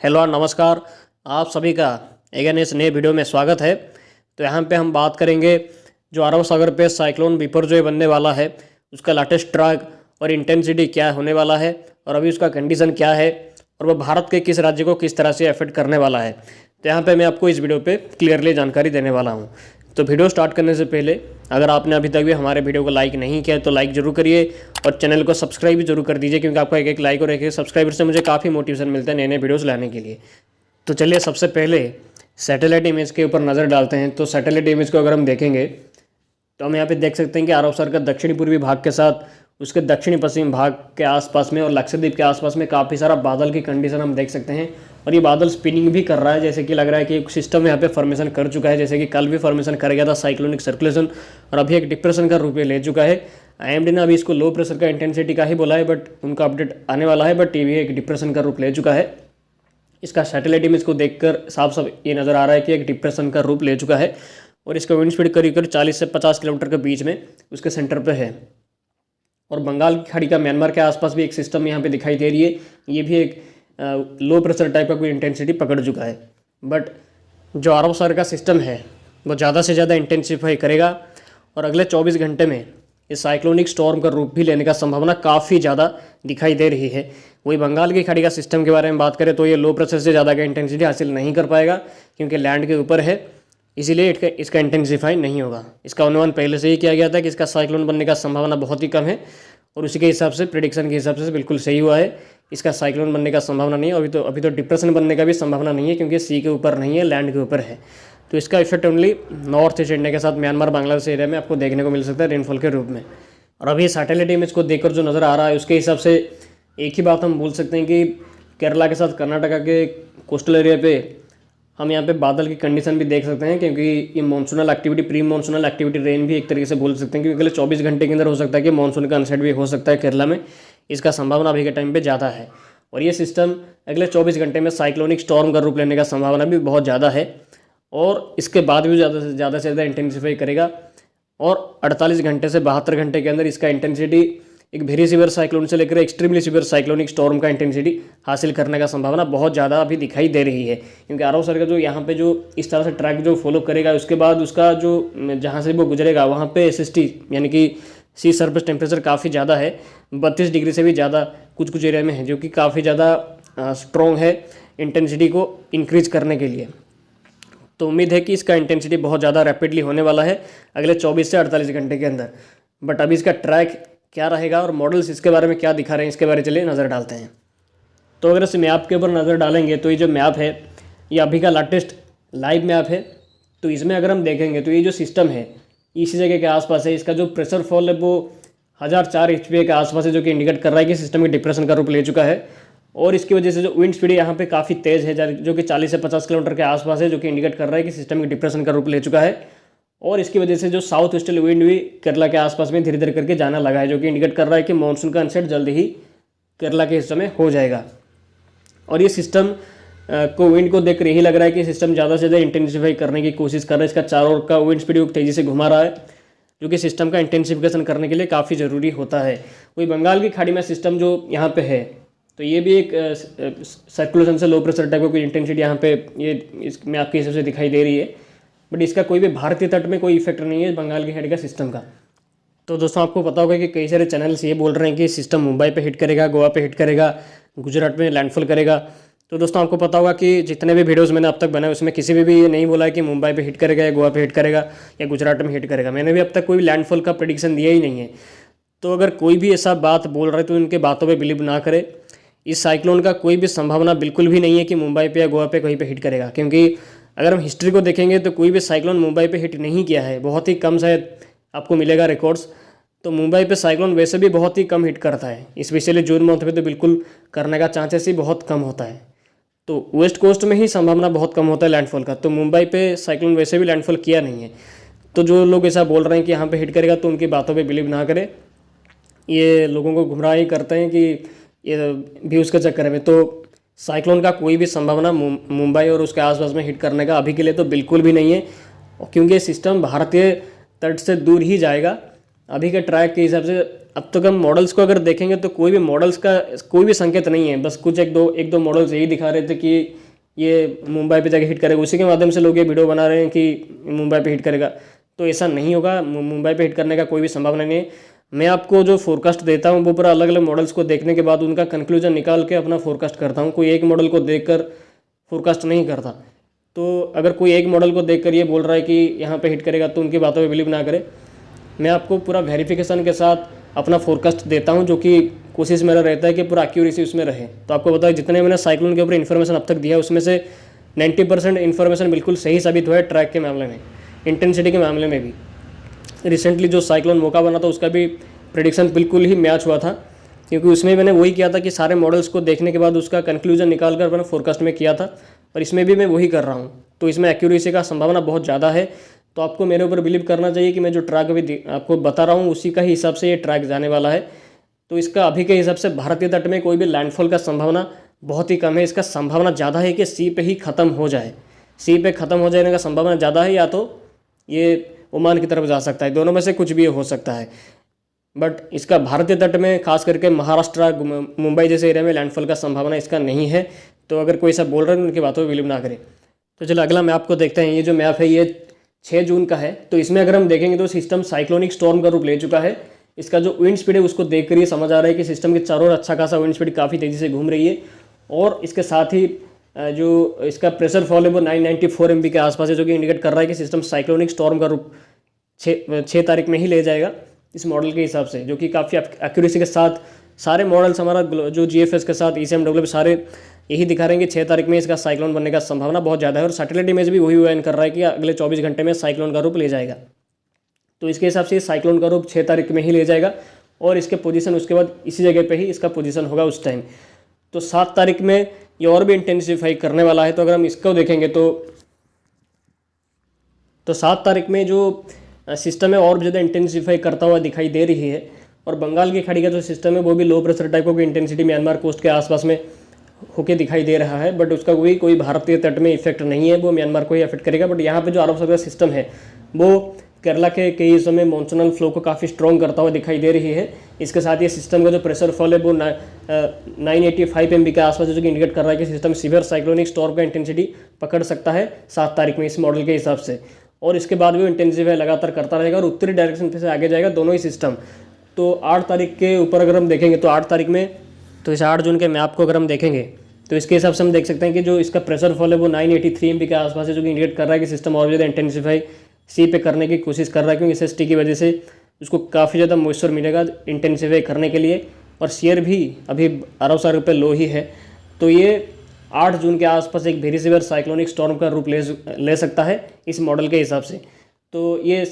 Hello और नमस्कार। आप सभी का अगेन इस नए वीडियो में स्वागत है। तो यहाँ पे हम बात करेंगे जो अरब सागर पे साइक्लोन बिपरजॉय बनने वाला है उसका लेटेस्ट ट्रैक और इंटेंसिटी क्या होने वाला है और अभी उसका कंडीशन क्या है और वह भारत के किस राज्य को किस तरह से अफेक्ट करने वाला है। तो यहाँ पे मैं आपको इस वीडियो पे क्लियरली जानकारी देने वाला हूँ। तो वीडियो स्टार्ट करने से पहले अगर आपने अभी तक भी हमारे वीडियो को लाइक नहीं किया तो लाइक जरूर करिए और चैनल को सब्सक्राइब भी जरूर कर दीजिए, क्योंकि आपका एक लाइक और एक सब्सक्राइबर से मुझे काफ़ी मोटिवेशन मिलता है नए नए वीडियोज़ लाने के लिए। तो चलिए सबसे पहले सैटेलाइट इमेज के ऊपर नज़र डालते हैं। तो सैटेलाइट इमेज को अगर हम देखेंगे तो हम यहाँ पे देख सकते हैं कि अरब सागर का दक्षिणी पूर्वी भाग के साथ उसके दक्षिणी पश्चिमी भाग के आसपास में और लक्षद्वीप के आसपास में काफ़ी सारा बादल की कंडीशन हम देख सकते हैं। और ये बादल स्पिनिंग भी कर रहा है, जैसे कि लग रहा है कि एक सिस्टम यहाँ पे फॉर्मेशन कर चुका है, जैसे कि कल भी फॉर्मेशन कर गया था साइक्लोनिक सर्कुलेशन और अभी एक डिप्रेशन का रूप ले चुका है। आईएमडी ने अभी इसको लो प्रेशर का इंटेंसिटी का ही बोला है, बट उनका अपडेट आने वाला है, बट ये भी एक डिप्रेशन का रूप ले चुका है। इसका सैटेलाइट इमेज को देखकर साफ साफ ये नज़र आ रहा है कि एक डिप्रेशन का रूप ले चुका है और इसका विंड स्पीड करीब करीब 40 से 50 किलोमीटर के बीच में उसके सेंटर पे है। और बंगाल की खाड़ी का म्यांमार के आसपास भी एक सिस्टम यहाँ पे दिखाई दे रही है, ये भी एक लो प्रेशर टाइप का कोई इंटेंसिटी पकड़ चुका है। बट जो अरब सागर का सिस्टम है वो ज़्यादा से ज़्यादा इंटेंसिफाई करेगा और अगले 24 घंटे में इस साइक्लोनिक स्टॉर्म का रूप भी लेने का संभावना काफ़ी ज़्यादा दिखाई दे रही है। वही बंगाल की खाड़ी का सिस्टम के बारे में बात करें तो ये लो प्रेशर से ज़्यादा का इंटेंसिटी हासिल नहीं कर पाएगा, क्योंकि लैंड के ऊपर है, इसीलिए इसका इंटेंसिफाई नहीं होगा। इसका अनुमान पहले से ही किया गया था कि इसका साइक्लोन बनने का संभावना बहुत ही कम है और उसी के हिसाब से प्रेडिक्शन के हिसाब से बिल्कुल सही हुआ है। इसका साइक्लोन बनने का संभावना नहीं है, अभी तो डिप्रेशन बनने का भी संभावना नहीं है, क्योंकि सी के ऊपर नहीं है, लैंड के ऊपर है। तो इसका effect only north east India के साथ म्यांमार बांग्लादेश एरिया में आपको देखने को मिल सकता है रेनफॉल के रूप में। और अभी सैटेलाइट इमेज को देखकर जो नज़र आ रहा है उसके हिसाब से एक ही बात हम बोल सकते हैं कि केरला के साथ कर्नाटका के कोस्टल एरिया पे हम यहाँ पे बादल की कंडीशन भी देख सकते हैं, क्योंकि ये monsoonal activity pre monsoonal activity rain भी एक तरीके से बोल सकते हैं, क्योंकि अगले 24 घंटे के अंदर हो सकता है कि मानसून का अनसेट भी हो सकता है केरला में। इसका संभावना अभी के टाइम पे ज़्यादा है और ये सिस्टम अगले 24 घंटे में साइक्लोनिक स्टॉर्म का रूप लेने का संभावना भी बहुत ज़्यादा है और इसके बाद भी ज़्यादा से ज़्यादा इंटेंसिफाई करेगा और 48 घंटे से 72 घंटे के अंदर इसका इंटेंसिटी एक वेरी सीवियर साइक्लोन से लेकर एक्सट्रीमली सीवियर साइक्लोनिक स्टॉर्म का इंटेंसिटी हासिल करने का संभावना बहुत ज़्यादा अभी दिखाई दे रही है। क्योंकि अरब सागर का जो यहाँ पे जो इस तरह से ट्रैक जो फॉलो करेगा उसके बाद उसका जो जहाँ से वो गुजरेगा वहाँ पे SST यानी कि सी सरफेस टेम्परेचर काफ़ी ज़्यादा है, 32 डिग्री से भी ज़्यादा कुछ कुछ एरिया में है, जो कि काफ़ी ज़्यादा स्ट्रॉन्ग है इंटेंसिटी को इंक्रीज करने के लिए। तो उम्मीद है कि इसका इंटेंसिटी बहुत ज़्यादा रैपिडली होने वाला है अगले 24 से 48 घंटे के अंदर। बट अभी इसका ट्रैक क्या रहेगा और मॉडल्स इसके बारे में क्या दिखा रहे हैं इसके बारे में चलिए नज़र डालते हैं। तो अगर इस मैप के ऊपर नज़र डालेंगे तो ये जो मैप है ये अभी का लेटेस्ट लाइव मैप है। तो इसमें अगर हम देखेंगे तो ये जो सिस्टम है इसी जगह के आसपास है, इसका जो प्रेशर फॉल है वो 1004 HPA के आसपास है, जो कि इंडिकेट कर रहा है कि सिस्टम की डिप्रेशन का रूप ले चुका है। और इसकी वजह से जो विंड स्पीड यहाँ पे काफ़ी तेज़ है, जो कि 40 से 50 किलोमीटर के आसपास है, जो कि इंडिकेट कर रहा है कि सिस्टम की डिप्रेशन का रूप ले चुका है। और इसकी वजह से जो साउथ वेस्टर्न विंड भी केरला के आसपास में धीरे धीरे करके जाना लगा है, जो कि इंडिकेट कर रहा है कि मानसून का अनसेट जल्द ही केरला के हिस्से में हो जाएगा। और ये सिस्टम को विंड को देख यही लग रहा है कि सिस्टम ज़्यादा से ज़्यादा इंटेंसिफाई करने की कोशिश कर रहा है। इसका चारों ओर का विंड स्पीड तेज़ी से घुमा रहा है, जो कि सिस्टम का इंटेंसिफिकेशन करने के लिए काफ़ी ज़रूरी होता है। वही बंगाल की खाड़ी में सिस्टम जो यहाँ पे है तो ये भी एक सर्कुलेशन से लो प्रेशर टाइप का कोई इंटेंसिटी यहाँ पे ये इसमें आपके हिसाब से दिखाई दे रही है, बट इसका कोई भी भारतीय तट में कोई इफेक्ट नहीं है बंगाल की खाड़ी का सिस्टम का। तो दोस्तों आपको पता होगा कि कई सारे चैनल्स ये बोल रहे हैं कि सिस्टम मुंबई पे हिट करेगा, गोवा पे हिट करेगा, गुजरात में लैंडफॉल करेगा। तो दोस्तों आपको पता होगा कि जितने भी वीडियोस मैंने अब तक बनाए उसमें किसी भी ये नहीं बोला है कि मुंबई पे हिट करेगा या गोवा पे हिट करेगा या गुजरात में हिट करेगा। मैंने भी अब तक कोई लैंडफॉल का प्रेडिक्शन दिया ही नहीं है। तो अगर कोई भी ऐसा बात बोल रहा है तो उनके बातों पर बिलीव ना करे। इस साइक्लोन का कोई भी संभावना बिल्कुल भी नहीं है कि मुंबई पे या गोवा पे कहीं पे हिट करेगा, क्योंकि अगर हम हिस्ट्री को देखेंगे तो कोई भी साइक्लोन मुंबई पे हिट नहीं किया है, बहुत ही कम शायद आपको मिलेगा रिकॉर्ड्स। तो मुंबई पे साइक्लोन वैसे भी बहुत ही कम हिट करता है, स्पेशली जून मंथ में तो बिल्कुल करने का चांसेस ही बहुत कम होता है। तो वेस्ट कोस्ट में ही संभावना बहुत कम होता है लैंडफॉल का, तो मुंबई पे साइक्लोन वैसे भी लैंडफॉल किया नहीं है। तो जो लोग ऐसा बोल रहे हैं कि यहाँ पे हिट करेगा तो उनकी बातों पे बिलीव ना करें, ये लोगों को गुमराह ही करते हैं कि ये व्यूज़ के चक्कर में। तो साइक्लोन का कोई भी संभावना मुंबई और उसके आसपास में हिट करने का अभी के लिए तो बिल्कुल भी नहीं है, क्योंकि सिस्टम भारतीय तट से दूर ही जाएगा अभी के ट्रैक के हिसाब से अब तक हम मॉडल्स को अगर देखेंगे तो कोई भी मॉडल्स का कोई भी संकेत नहीं है। बस कुछ एक दो मॉडल्स यही दिखा रहे थे कि ये मुंबई पे जाके हिट करेगा, उसी के माध्यम से लोग ये वीडियो बना रहे हैं कि मुंबई पे हिट करेगा। तो ऐसा नहीं होगा, मुंबई पे हिट करने का कोई भी संभावना नहीं है। मैं आपको जो फोरकास्ट देता हूँ वो पूरा अलग अलग मॉडल्स को देखने के बाद उनका कंक्लूजन निकाल के अपना फोरकास्ट करता हूँ। कोई एक मॉडल को देखकर फोरकास्ट नहीं करता। तो अगर कोई एक मॉडल को देखकर ये बोल रहा है कि यहाँ पे हिट करेगा तो उनकी बातों पे बिलीव ना करें। मैं आपको पूरा वेरिफिकेशन के साथ अपना फोरकास्ट देता हूँ, जो कि कोशिश मेरा रहता है कि पूरा एक्यूरेसी उसमें रहे। तो आपको बताया जितने मैंने साइक्लोन के ऊपर इन्फॉर्मेशन अब तक दिया है उसमें से 90% इन्फॉर्मेशन बिल्कुल सही साबित हुआ है ट्रैक के मामले में, इंटेंसिटी के मामले में भी। रिसेंटली जो साइक्लोन मौका बना था उसका भी प्रेडिक्शन बिल्कुल ही मैच हुआ था, क्योंकि उसमें मैंने वही किया था कि सारे मॉडल्स को देखने के बाद उसका कंक्लूजन निकाल कर मैंने फोरकास्ट में किया था, और इसमें भी मैं वही कर रहा हूँ। तो इसमें एक्यूरेसी का संभावना बहुत ज़्यादा है। तो आपको मेरे ऊपर बिलीव करना चाहिए कि मैं जो ट्रैक अभी आपको बता रहा हूँ उसी का ही हिसाब से ये ट्रैक जाने वाला है। तो इसका अभी के हिसाब से भारतीय तट में कोई भी लैंडफॉल का संभावना बहुत ही कम है। इसका संभावना ज़्यादा है कि सी पे ही ख़त्म हो जाए, सी पे ख़त्म हो जाने का संभावना ज़्यादा है, या तो ये ओमान की तरफ जा सकता है, दोनों में से कुछ भी हो सकता है। बट इसका भारतीय तट में खास करके महाराष्ट्र मुंबई जैसे एरिया में लैंडफॉल का संभावना इसका नहीं है। तो अगर कोई ऐसा बोल रहा है उनकी बातों पर बिलीव ना करें। तो चलो अगला मैप को देखते हैं। ये जो मैप है ये 6 जून का है। तो इसमें अगर हम देखेंगे तो सिस्टम साइक्लोनिक स्टॉर्म का रूप ले चुका है। इसका जो विंड स्पीड है उसको देख कर ये समझ आ रहा है कि सिस्टम के चारों ओर अच्छा खासा विंड स्पीड काफ़ी तेज़ी से घूम रही है। और इसके साथ ही जो इसका प्रेशर फॉल है वो 994 MB के आसपास है, जो कि इंडिकेट कर रहा है कि सिस्टम साइक्लोनिक स्टॉर्म का रूप 6 तारीख में ही ले जाएगा इस मॉडल के हिसाब से, जो कि काफ़ी एक्यूरेसी के साथ सारे मॉडल्स हमारा जो GFS के साथ ECMWF सारे यही दिखा रहे हैं कि 6 तारीख में इसका साइक्लोन बनने का संभावना बहुत ज़्यादा है। और सैटेलाइट इमेज भी वही वायन कर रहा है कि अगले 24 घंटे में साइक्लोन का रूप ले जाएगा। तो इसके हिसाब से साइक्लोन का रूप 6 तारीख में ही ले जाएगा, और इसके पोजीशन उसके बाद इसी जगह पे ही इसका पोजीशन होगा उस टाइम। तो 7 तारीख में ये और भी इंटेंसिफाई करने वाला है। तो अगर हम इसको देखेंगे तो 7 तारीख में जो सिस्टम है और भी ज़्यादा इंटेंसिफाई करता हुआ दिखाई दे रही है। और बंगाल की खाड़ी का जो सिस्टम है वो भी लो प्रेशर टाइप की इंटेंसिटी म्यांमार कोस्ट के आसपास में होके दिखाई दे रहा है। बट उसका कोई भारतीय तट में इफेक्ट नहीं है, वो म्यांमार को ही अफेक्ट करेगा। बट यहाँ पे जो अरब सागर सिस्टम है वो केरला के कई हिस्सों में मॉनसूनल फ्लो को काफ़ी स्ट्रॉन्ग करता हुआ दिखाई दे रही है। इसके साथ ये सिस्टम का जो प्रेशर फॉल है वो 985 MB के आसपास, जो कि इंडिकेट कर रहा है कि सिस्टम सीवियर साइक्लोनिक स्टॉर्म का इंटेंसिटी पकड़ सकता है 7 तारीख में इस मॉडल के हिसाब से। और इसके बाद भी वो इंटेंसिफाई लगातार करता रहेगा और उत्तरी डायरेक्शन पे से आगे जाएगा दोनों ही सिस्टम। तो 8 तारीख के ऊपर अगर हम देखेंगे तो 8 तारीख में, तो इस 8 जून के मैप को अगर हम देखेंगे तो इसके हिसाब से हम देख सकते हैं कि जो इसका प्रेशर फॉल है वो 983 MB के आसपास है, जो कि इंडिकेट कर रहा है कि सिस्टम और ज़्यादा इंटेंसिफाई सी पे करने की कोशिश कर रहा है, क्योंकि SST की वजह से उसको काफ़ी ज़्यादा मॉइस्चर मिलेगा इंटेंसिफाई करने के लिए। और शेयर भी अभी अरब सागर पे लो ही है। तो ये 8 जून के आसपास एक वेरी सीवियर साइक्लोनिक स्टॉर्म का रूप ले सकता है इस मॉडल के हिसाब से। तो ये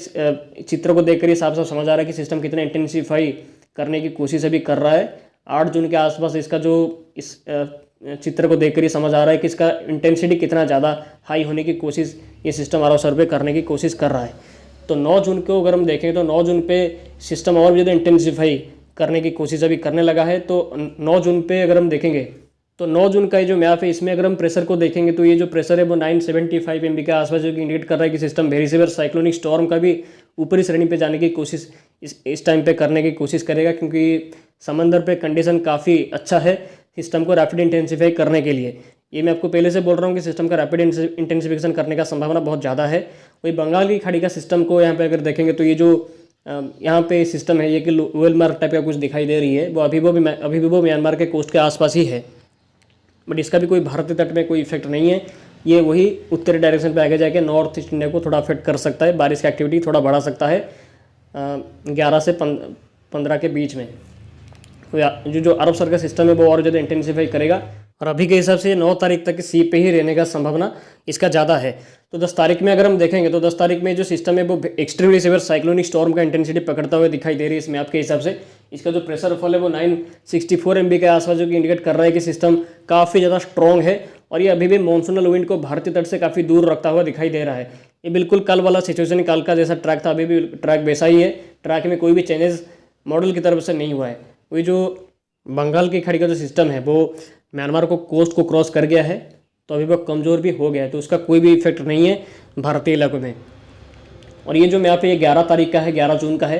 चित्र को देखकर ये साफ साफ समझ आ रहा है कि सिस्टम कितना इंटेंसिफाई करने की कोशिश अभी कर रहा है। 8 जून के आसपास इसका जो इस चित्र को देखकर ही समझ आ रहा है कि इसका इंटेंसिटी कितना ज़्यादा हाई होने की कोशिश ये सिस्टम अरब सागर पे करने की कोशिश कर रहा है। तो 9 जून को अगर हम देखें तो 9 जून पे सिस्टम और भी ज़्यादा इंटेंसिफाई करने की कोशिश अभी करने लगा है। तो 9 जून पे अगर हम देखेंगे तो 9 जून का ये जो मैप है इसमें अगर हम प्रेशर को देखेंगे तो ये जो प्रेशर है वो 975 MB के आसपास, जो कि इंडिकेट कर रहा है कि system very severe cyclonic storm का भी ऊपरी श्रेणी पे जाने की कोशिश इस टाइम पे करने की कोशिश करेगा, क्योंकि समंदर पे कंडीशन काफ़ी अच्छा है सिस्टम को रैपिड इंटेंसिफाई करने के लिए। ये मैं आपको पहले से बोल रहा हूँ कि सिस्टम का रैपिड इंटेंसिफिकेशन करने का संभावना बहुत ज़्यादा है। वही बंगाल की खाड़ी का सिस्टम को यहाँ पे अगर देखेंगे तो ये जो यहाँ पे सिस्टम है ये कि वेल मार्क टाइप का कुछ दिखाई दे रही है, वो अभी भी वो म्यांमार के कोस्ट के आसपास ही है। बट इसका भी कोई भारतीय तट में कोई इफेक्ट नहीं है। ये वही उत्तरी डायरेक्शन पे आगे जाके नॉर्थ ईस्ट इंडिया को थोड़ा अफेक्ट कर सकता है, बारिश की एक्टिविटी थोड़ा बढ़ा सकता है 11 से 15 के बीच में। जो अरब सागर का सिस्टम है वो और ज़्यादा इंटेंसिफाई करेगा। और अभी के हिसाब से 9 तारीख तक सी पे ही रहने का संभावना इसका ज़्यादा है। तो 10 तारीख में अगर हम देखेंगे तो 10 तारीख में जो सिस्टम है वो एक्सट्रीमली सीवियर साइक्लोनिक स्टॉर्म का इंटेंसिटी पकड़ता हुआ दिखाई दे रही है इस मैप के हिसाब से। इसका जो प्रेशर फॉल है वो 964 MB के आसपास, जो कि इंडिकेट कर रहा है कि सिस्टम काफ़ी ज़्यादा स्ट्रॉन्ग है और ये अभी भी मॉनसूनल विंड को भारतीय तट से काफ़ी दूर रखता हुआ दिखाई दे रहा है। ये बिल्कुल कल वाला सिचुएशन, कल का जैसा ट्रैक था अभी भी ट्रैक वैसा ही है। ट्रैक में कोई भी चेंजेस मॉडल की तरफ से नहीं हुआ है। वही जो बंगाल की खाड़ी का जो सिस्टम है वो म्यांमार को कोस्ट को क्रॉस कर गया है, तो अभी वो कमज़ोर भी हो गया है, तो उसका कोई भी इफेक्ट नहीं है भारतीय इलाकों में। और ये जो मैप है ये 11 तारीख का है, 11 जून का है।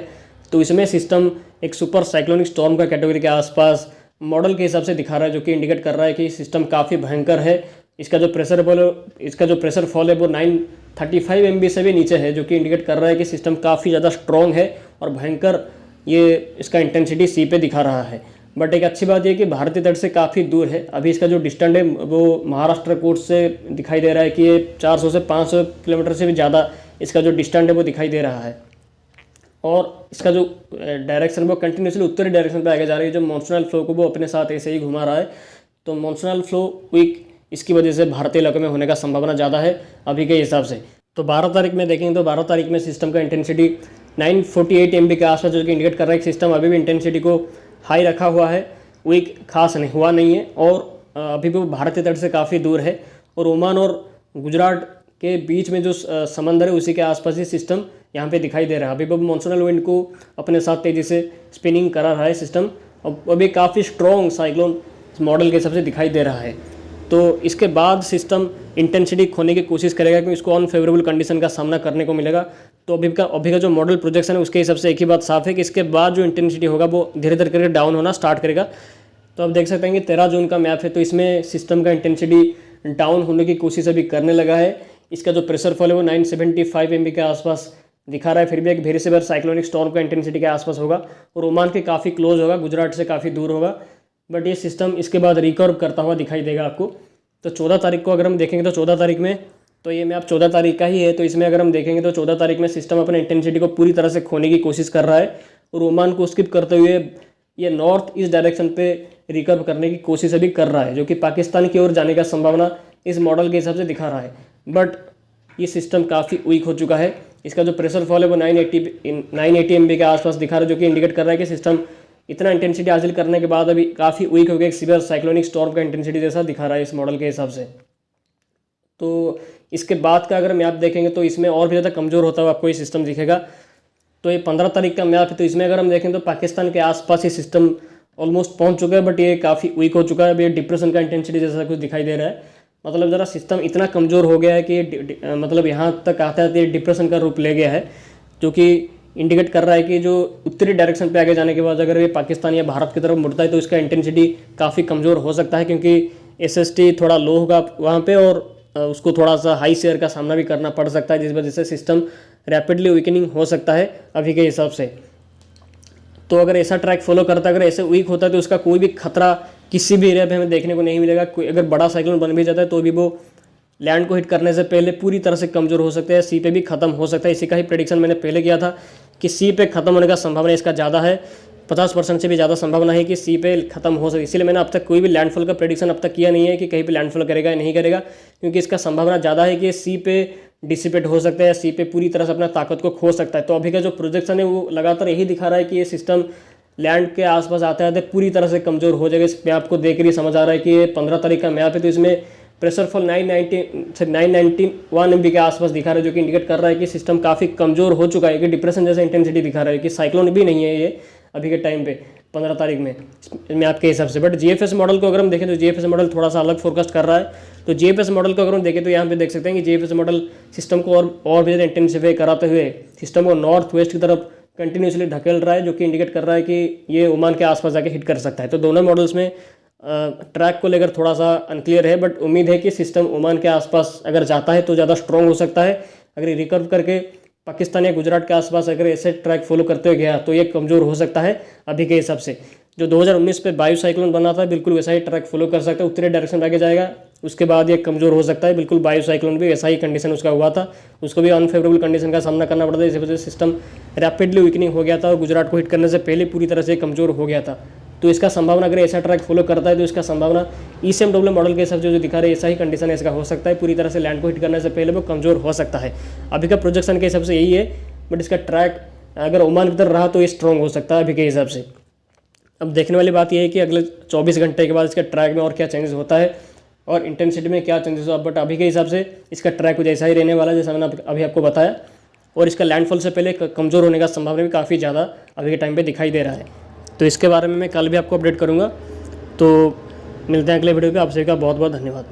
तो इसमें सिस्टम एक सुपर साइक्लोनिक स्टॉर्म का कैटेगरी के आसपास मॉडल के हिसाब से दिखा रहा है, जो कि इंडिकेट कर रहा है कि सिस्टम काफ़ी भयंकर है। इसका जो प्रेशर फॉल है वो 935 MB से भी नीचे है, जो कि इंडिकेट कर रहा है कि सिस्टम काफ़ी ज़्यादा स्ट्रॉन्ग है और भयंकर ये इसका इंटेंसिटी सी पे दिखा रहा है। बट एक अच्छी बात यह कि भारतीय तट से काफ़ी दूर है। अभी इसका जो डिस्टेंस है वो महाराष्ट्र कोस्ट से दिखाई दे रहा है कि ये 400 से 500 किलोमीटर से भी ज़्यादा इसका जो डिस्टेंस है वो दिखाई दे रहा है। और इसका जो डायरेक्शन वो कंटिन्यूसली उत्तरी डायरेक्शन पे आगे जा रही है, जो मॉनसूनल फ्लो को वो अपने साथ ऐसे ही घुमा रहा है। तो मॉनसूनल फ्लो वीक इसकी वजह से भारतीय इलाकों में होने का संभावना ज़्यादा है अभी के हिसाब से। तो 12 तारीख में देखेंगे तो 12 तारीख में सिस्टम का इंटेंसिटी 948 MB के आसपास, जो कि इंडिकेट कर रहा है कि सिस्टम अभी भी इंटेंसिटी को हाई रखा हुआ है, वीक खास नहीं है और अभी भी भारतीय तट से काफ़ी दूर है। और ओमान और गुजरात के बीच में जो समंदर है उसी के आसपास ही सिस्टम यहाँ पे दिखाई दे रहा है। अभी भी मॉनसूनल विंड को अपने साथ तेज़ी से स्पिनिंग करा रहा है सिस्टम, और अभी काफ़ी स्ट्रॉन्ग साइक्लोन मॉडल के हिसाब से दिखाई दे रहा है। तो इसके बाद सिस्टम इंटेंसिटी खोने की कोशिश करेगा क्योंकि इसको अनफेवरेबल कंडीशन का सामना करने को मिलेगा। तो अभी का जो मॉडल प्रोजेक्शन है उसके हिसाब से एक ही बात साफ है कि इसके बाद जो इंटेंसिटी होगा वो धीरे धीरे करके डाउन होना स्टार्ट करेगा। तो आप देख सकते हैं कि 13 जून का मैप है, तो इसमें सिस्टम का इंटेंसिटी डाउन होने की कोशिश अभी करने लगा है। इसका जो प्रेशर फॉल है वो 975 MB के आसपास दिखा रहा है, फिर भी एक भेरी सेवर साइक्लोनिक स्टॉर्म का इंटेंसिटी के आसपास होगा और ओमान के काफ़ी क्लोज होगा, गुजरात से काफ़ी दूर होगा। बट ये सिस्टम इसके बाद रिकवर करता हुआ दिखाई देगा आपको। तो 14 तारीख को अगर हम देखेंगे तो 14 तारीख में, तो ये मैप 14 तारीख का ही है, तो इसमें अगर हम देखेंगे तो 14 तारीख में सिस्टम अपने इंटेंसिटी को पूरी तरह से खोने की कोशिश कर रहा है और ओमान को स्किप करते हुए ये नॉर्थ ईस्ट डायरेक्शन पे रिकवर करने की कोशिश अभी कर रहा है, जो कि पाकिस्तान की ओर जाने का संभावना इस मॉडल के हिसाब से दिखा रहा है। बट ये सिस्टम काफ़ी वीक हो चुका है। इसका जो प्रेशर फॉल है वो 980 MB के आसपास दिखा रहा है, जो कि इंडिकेट कर रहा है कि सिस्टम इतना इंटेंसिटी हासिल करने के बाद अभी काफ़ी वीक हो गया, एक सीवियर साइक्लोनिक स्टॉर्म का इंटेंसिटी जैसा दिखा रहा है इस मॉडल के हिसाब से। तो इसके बाद का अगर मैप देखेंगे तो इसमें और भी ज़्यादा कमज़ोर होता हुआ आपको ये सिस्टम दिखेगा। तो ये 15 तारीख का मैप है, तो इसमें अगर हम देखें तो पाकिस्तान के आसपास ये सिस्टम ऑलमोस्ट पहुंच चुका है, बट ये काफ़ी वीक हो चुका है। अभी डिप्रेशन का इंटेंसिटी जैसा कुछ दिखाई दे रहा है, मतलब ज़रा सिस्टम इतना कमज़ोर हो गया है कि मतलब यहाँ तक आता है डिप्रेशन का रूप ले गया है, जो कि इंडिकेट कर रहा है कि जो उत्तरी डायरेक्शन पे आगे जाने के बाद अगर ये पाकिस्तान या भारत की तरफ मुड़ता है तो इसका इंटेंसिटी काफ़ी कमज़ोर हो सकता है, क्योंकि SST थोड़ा लो होगा वहाँ पे और उसको थोड़ा सा हाई शेयर का सामना भी करना पड़ सकता है, जिस वजह से सिस्टम रैपिडली वीकनिंग हो सकता है अभी के हिसाब से। तो अगर ऐसा ट्रैक फॉलो करता है, अगर ऐसे वीक होता है तो उसका कोई भी खतरा किसी भी एरिया पे हमें देखने को नहीं मिलेगा। कोई अगर बड़ा साइक्लोन बन भी जाता है तो भी वो लैंड को हिट करने से पहले पूरी तरह से कमज़ोर हो सकता है, सी पे भी खत्म हो सकता है। इसी का ही प्रेडिक्शन मैंने पहले किया था कि सी पे खत्म होने का संभावना इसका ज़्यादा है, 50% से भी ज़्यादा संभावना है कि सी पे खत्म हो सके। इसीलिए मैंने अब तक कोई भी लैंडफॉल का प्रेडिक्शन अब तक किया नहीं है कि कहीं पे लैंडफॉल करेगा या नहीं करेगा, क्योंकि इसका संभावना ज़्यादा है कि सी पे डिसिपेट हो सकता है या सी पे पूरी तरह से अपना ताकत को खो सकता है। तो अभी का जो प्रोजेक्शन है वो लगातार यही दिखा रहा है कि ये सिस्टम लैंड के आसपास आते आते पूरी तरह से कमज़ोर हो जाएगा। इस मैप को देख कर समझ आ रहा है कि ये 15 तारीख का मैप है, तो इसमें प्रेशर फॉल 991 MB के आसपास दिखा रहा है, जो कि इंडिकेट कर रहा है कि सिस्टम काफ़ी कमज़ोर हो चुका है, कि डिप्रेशन जैसा इंटेंसिटी दिखा रहा है, कि साइक्लोन भी नहीं है ये अभी के टाइम पे 15 तारीख में मैप के हिसाब से। बट GFS मॉडल को अगर हम देखें तो GFS मॉडल थोड़ा सा अलग फोरकास्ट कर रहा है। तो GFS मॉडल को अगर हम देखें तो यहाँ पे देख सकते हैं कि GFS मॉडल सिस्टम को और भी ज़्यादा इंटेंसिफाई कराते हुए सिस्टम को नॉर्थ वेस्ट की तरफ कंटिन्यूसली ढकेल रहा है, जो कि इंडिकेट कर रहा है कि ये ओमान के आसपास जाके हिट कर सकता है। तो दोनों मॉडल्स में ट्रैक को लेकर थोड़ा सा अनक्लियर है, बट उम्मीद है कि सिस्टम ओमान के आसपास अगर जाता है तो ज़्यादा स्ट्रॉन्ग हो सकता है। अगर रिकवर करके पाकिस्तान या गुजरात के आसपास अगर ऐसे ट्रैक फॉलो करते हुए गया तो ये कमज़ोर हो सकता है अभी के हिसाब से। जो 2019 पे वायु साइक्लोन बना था बिल्कुल वैसा ही ट्रैक फॉलो कर सकता है, उत्तरी डायरेक्शन आगे जाएगा, उसके बाद ये कमज़ोर हो सकता है। बिल्कुल वायु साइक्लोन भी वैसा ही कंडीशन उसका हुआ था, उसको भी अनफेवरेबल कंडीशन का सामना करना पड़ा था, इसी वजह से सिस्टम रैपिडली वीकनिंग हो गया था और गुजरात को हिट करने से पहले पूरी तरह से कमज़ोर हो गया था। तो इसका संभावना अगर ऐसा ट्रैक फॉलो करता है तो इसका संभावना ECMW मॉडल के हिसाब से जो दिखा रहे हैं ऐसा ही कंडीशन इसका हो सकता है, पूरी तरह से लैंड को हिट करने से पहले वो कमज़ोर हो सकता है। अभी का प्रोजेक्शन के हिसाब से यही है, बट इसका ट्रैक अगर ओमान की तरफ रहा तो ये स्ट्रॉन्ग हो सकता है अभी के हिसाब से। अब देखने वाली बात यह है कि अगले 24 घंटे के बाद इसका ट्रैक में और क्या चेंजेस होता है और इंटेंसिटी में क्या चेंजेस हो। बट अभी के हिसाब से इसका ट्रैक कुछ ऐसा ही रहने वाला है जैसा मैंने अभी आपको बताया, और इसका लैंडफॉल से पहले कमज़ोर होने का संभावना भी काफ़ी ज़्यादा अभी के टाइम पे दिखाई दे रहा है। तो इसके बारे में मैं कल भी आपको अपडेट करूँगा। तो मिलते हैं अगले वीडियो पे, आप सभी का बहुत बहुत धन्यवाद।